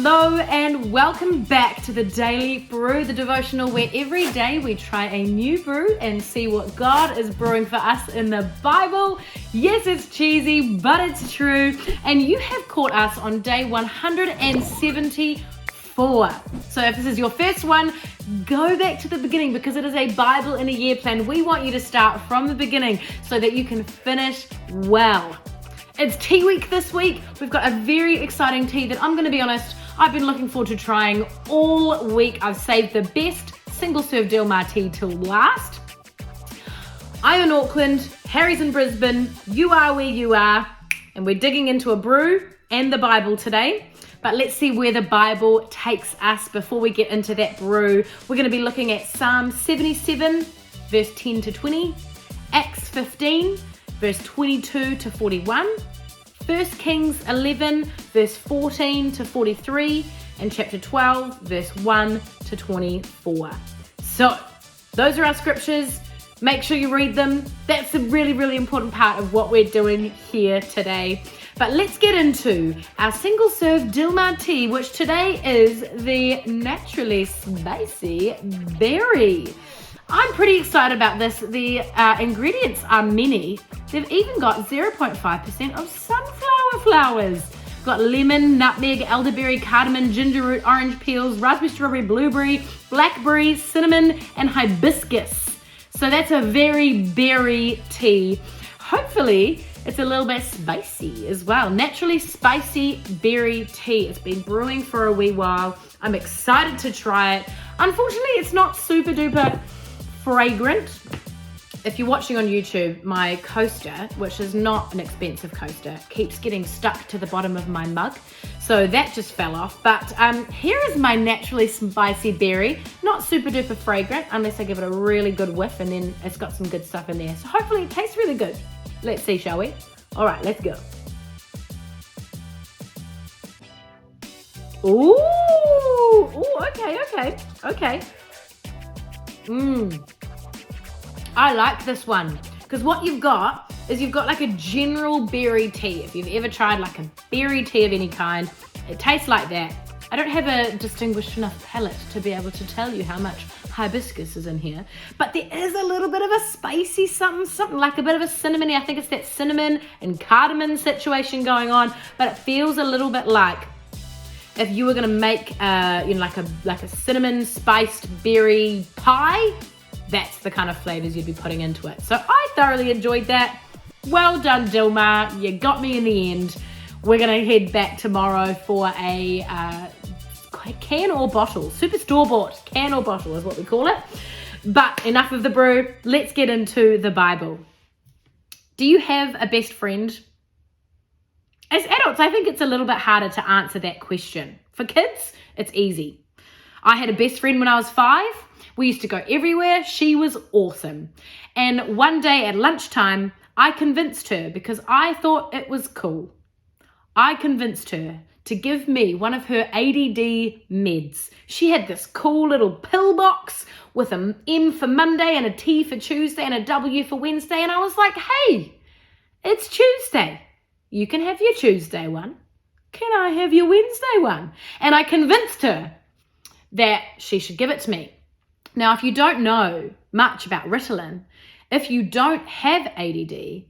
Hello and welcome back to the Daily Brew, the devotional where every day we try a new brew and see what God is brewing for us in the Bible. Yes, it's cheesy, but it's true. And you have caught us on day 174. So if this is your first one, go back to the beginning because it is a Bible in a year plan. We want you to start from the beginning so that you can finish well. It's tea week this week. We've got a very exciting tea that I'm going to be honest, I've been looking forward to trying all week. I've saved the best single serve Dilmah tea till last. I'm in Auckland, Harry's in Brisbane, you are where you are, and we're digging into a brew and the Bible today. But let's see where the Bible takes us before we get into that brew. We're going to be looking at Psalm 77, verse 10 to 20, Acts 15, verse 22 to 41, 1 Kings 11, verse 14 to 43, and chapter 12, verse 1 to 24. So, those are our scriptures. Make sure you read them. That's a really, really important part of what we're doing here today. But let's get into our single serve Dilmah tea, which today is the naturally spicy berry. I'm pretty excited about this. The ingredients are many. They've even got 0.5% of sunflower flowers. We've got lemon, nutmeg, elderberry, cardamom, ginger root, orange peels, raspberry, strawberry, blueberry, blackberry, cinnamon, and hibiscus. So that's a very berry tea. Hopefully, it's a little bit spicy as well. Naturally spicy berry tea. It's been brewing for a wee while. I'm excited to try it. Unfortunately, it's not super duper fragrant. If you're watching on YouTube, my coaster, which is not an expensive coaster, keeps getting stuck to the bottom of my mug. So that just fell off. But here is my naturally spicy berry. Not super duper fragrant unless I give it a really good whiff, and then it's got some good stuff in there. So hopefully it tastes really good. Let's see, shall we? All right, let's go. Ooh, okay. I like this one because what you've got is you've got like a general berry tea. If you've ever tried like a berry tea of any kind, it tastes like that. I don't have a distinguished enough palate to be able to tell you how much hibiscus is in here, but there is a little bit of a spicy something like a bit of a cinnamon. I think it's that cinnamon and cardamom situation going on, but it feels a little bit like if you were going to make like a cinnamon spiced berry pie. That's the kind of flavors you'd be putting into it. So I thoroughly enjoyed that. Well done, Dilmah. You got me in the end. We're going to head back tomorrow for a can or bottle. Super store-bought can or bottle is what we call it. But enough of the brew. Let's get into the Bible. Do you have a best friend? As adults, I think it's a little bit harder to answer that question. For kids, it's easy. I had a best friend when I was 5. We used to go everywhere. She was awesome. And one day at lunchtime, I convinced her because I thought it was cool. I convinced her to give me one of her ADD meds. She had this cool little pill box with an M for Monday and a T for Tuesday and a W for Wednesday. And I was like, hey, it's Tuesday. You can have your Tuesday one. Can I have your Wednesday one? And I convinced her that she should give it to me. Now, if you don't know much about Ritalin, if you don't have ADD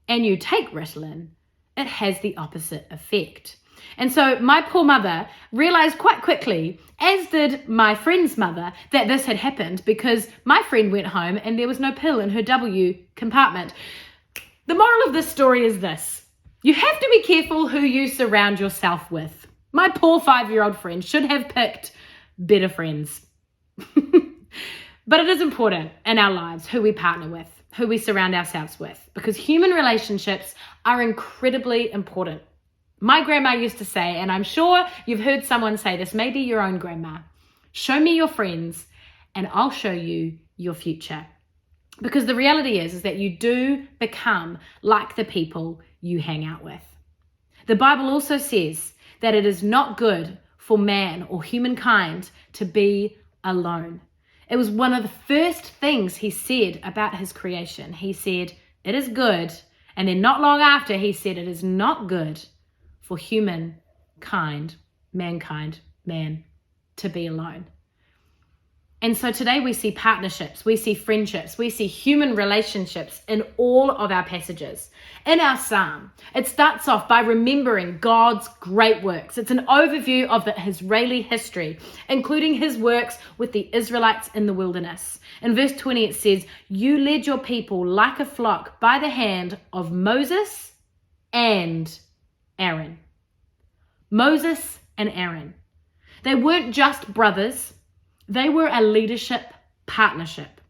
and you take Ritalin, it has the opposite effect. And so my poor mother realized quite quickly, as did my friend's mother, that this had happened because my friend went home and there was no pill in her W compartment. The moral of this story is this: you have to be careful who you surround yourself with. My poor 5-year-old friend should have picked better friends. But it is important in our lives who we partner with, who we surround ourselves with, because human relationships are incredibly important. My grandma used to say, and I'm sure you've heard someone say this, maybe your own grandma, show me your friends and I'll show you your future. Because the reality is that you do become like the people you hang out with. The Bible also says that it is not good for man or humankind to be alone. It was one of the first things he said about his creation. He said, it is good. And then not long after, he said, it is not good for humankind mankind, man, to be alone. And so today we see partnerships, we see friendships, we see human relationships in all of our passages. In our psalm, it starts off by remembering God's great works. It's an overview of the Israeli history, including his works with the Israelites in the wilderness. In verse 20, it says, "You led your people like a flock by the hand of Moses and Aaron." Moses and Aaron. They weren't just brothers. They were a leadership partnership.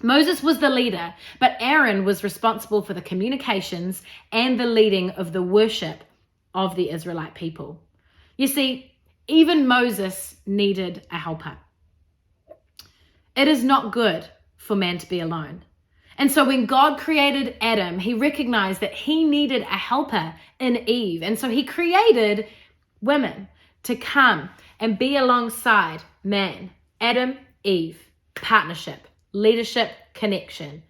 Moses was the leader, but Aaron was responsible for the communications and the leading of the worship of the Israelite people. You see, even Moses needed a helper. It is not good for man to be alone. And so when God created Adam, he recognized that he needed a helper in Eve. And so he created women to come and be alongside man. Adam, Eve, partnership, leadership, connection,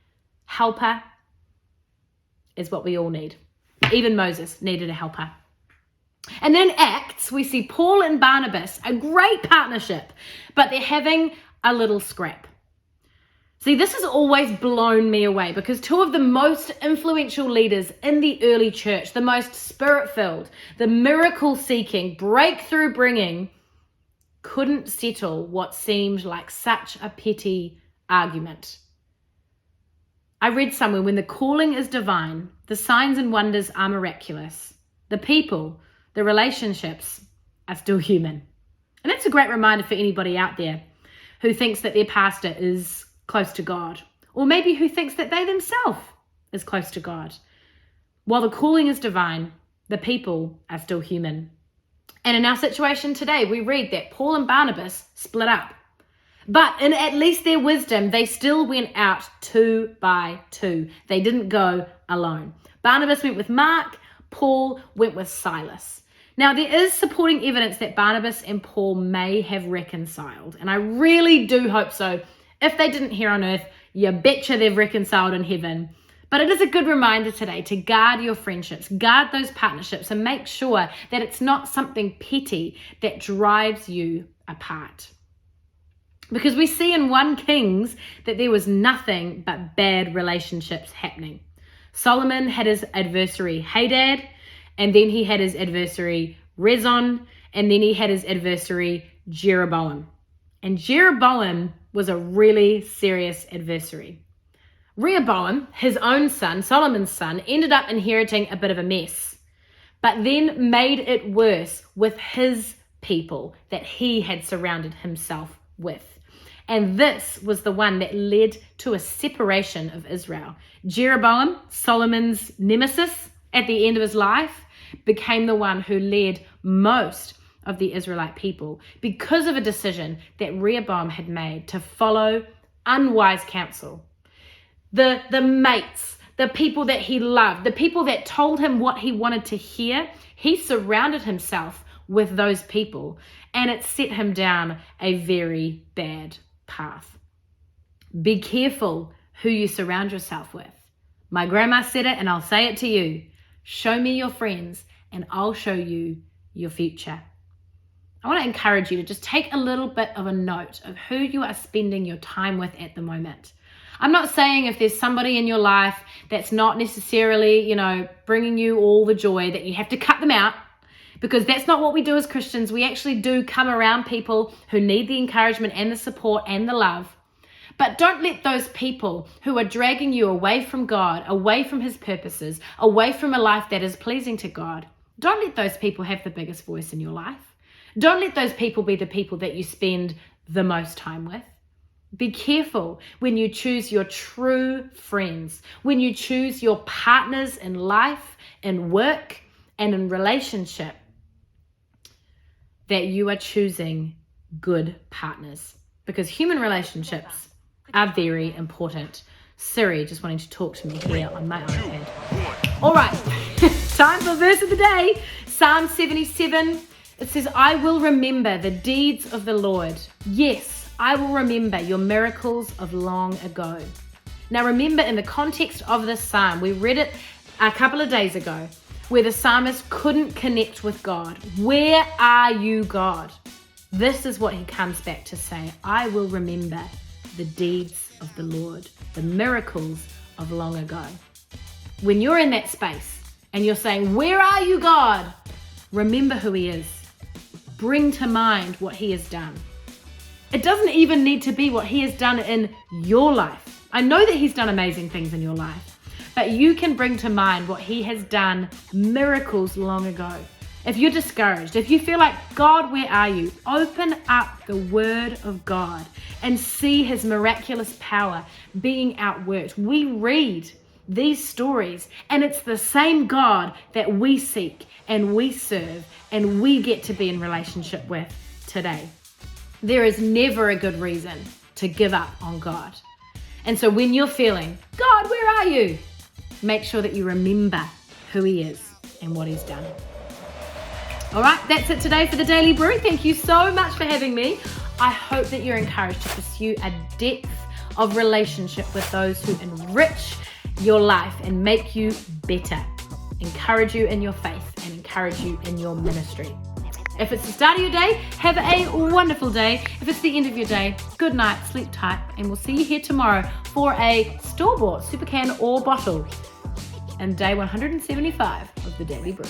helper is what we all need. Even Moses needed a helper. And then in Acts, we see Paul and Barnabas, a great partnership, but they're having a little scrap. See, this has always blown me away because two of the most influential leaders in the early church, the most spirit-filled, the miracle-seeking, breakthrough-bringing, couldn't settle what seemed like such a petty argument. I read somewhere, when the calling is divine, the signs and wonders are miraculous. The people, the relationships are still human. And that's a great reminder for anybody out there who thinks that their pastor is close to God, or maybe who thinks that they themselves is close to God. While the calling is divine, the people are still human. And in our situation today, we read that Paul and Barnabas split up. But in at least their wisdom, they still went out 2 by 2. They didn't go alone. Barnabas went with Mark, Paul went with Silas. Now, there is supporting evidence that Barnabas and Paul may have reconciled, and I really do hope so. If they didn't here on earth, you betcha they've reconciled in heaven. But it is a good reminder today to guard your friendships, guard those partnerships, and make sure that it's not something petty that drives you apart. Because we see in 1 Kings that there was nothing but bad relationships happening. Solomon had his adversary Hadad, and then he had his adversary Rezon, and then he had his adversary Jeroboam. And Jeroboam was a really serious adversary. Rehoboam, his own son, Solomon's son, ended up inheriting a bit of a mess, but then made it worse with his people that he had surrounded himself with. And this was the one that led to a separation of Israel. Jeroboam, Solomon's nemesis at the end of his life, became the one who led most of the Israelite people because of a decision that Rehoboam had made to follow unwise counsel. The mates, the people that he loved, the people that told him what he wanted to hear, he surrounded himself with those people, and it set him down a very bad path. Be careful who you surround yourself with. My grandma said it, and I'll say it to you. Show me your friends, and I'll show you your future. I want to encourage you to just take a little bit of a note of who you are spending your time with at the moment. I'm not saying if there's somebody in your life that's not necessarily, bringing you all the joy, that you have to cut them out, because that's not what we do as Christians. We actually do come around people who need the encouragement and the support and the love. But don't let those people who are dragging you away from God, away from his purposes, away from a life that is pleasing to God, don't let those people have the biggest voice in your life. Don't let those people be the people that you spend the most time with. Be careful when you choose your true friends, when you choose your partners in life, in work, and in relationship, that you are choosing good partners, because human relationships are very important. Siri just wanting to talk to me here on my iPad. All right, time for verse of the day. Psalm 77. It says, I will remember the deeds of the Lord. Yes, I will remember your miracles of long ago. Now remember, in the context of this psalm, we read it a couple of days ago. where the psalmist couldn't connect with God. Where are you, God? This is what he comes back to say. I will remember the deeds of the Lord, the miracles of long ago. When you're in that space and you're saying, where are you, God? Remember who he is. Bring to mind what he has done. It doesn't even need to be what he has done in your life. I know that he's done amazing things in your life, but you can bring to mind what he has done, miracles long ago. If you're discouraged, if you feel like, God, where are you? Open up the word of God and see his miraculous power being outworked. We read these stories and it's the same God that we seek and we serve and we get to be in relationship with today. There is never a good reason to give up on God. And so when you're feeling, God, where are you? Make sure that you remember who he is and what he's done. All right, that's it today for the Daily Brew. Thank you so much for having me. I hope that you're encouraged to pursue a depth of relationship with those who enrich your life and make you better, encourage you in your faith and encourage you in your ministry. If it's the start of your day, have a wonderful day. If it's the end of your day, good night, sleep tight, and we'll see you here tomorrow for a store-bought super can or bottle and day 175 of the Daily Brew.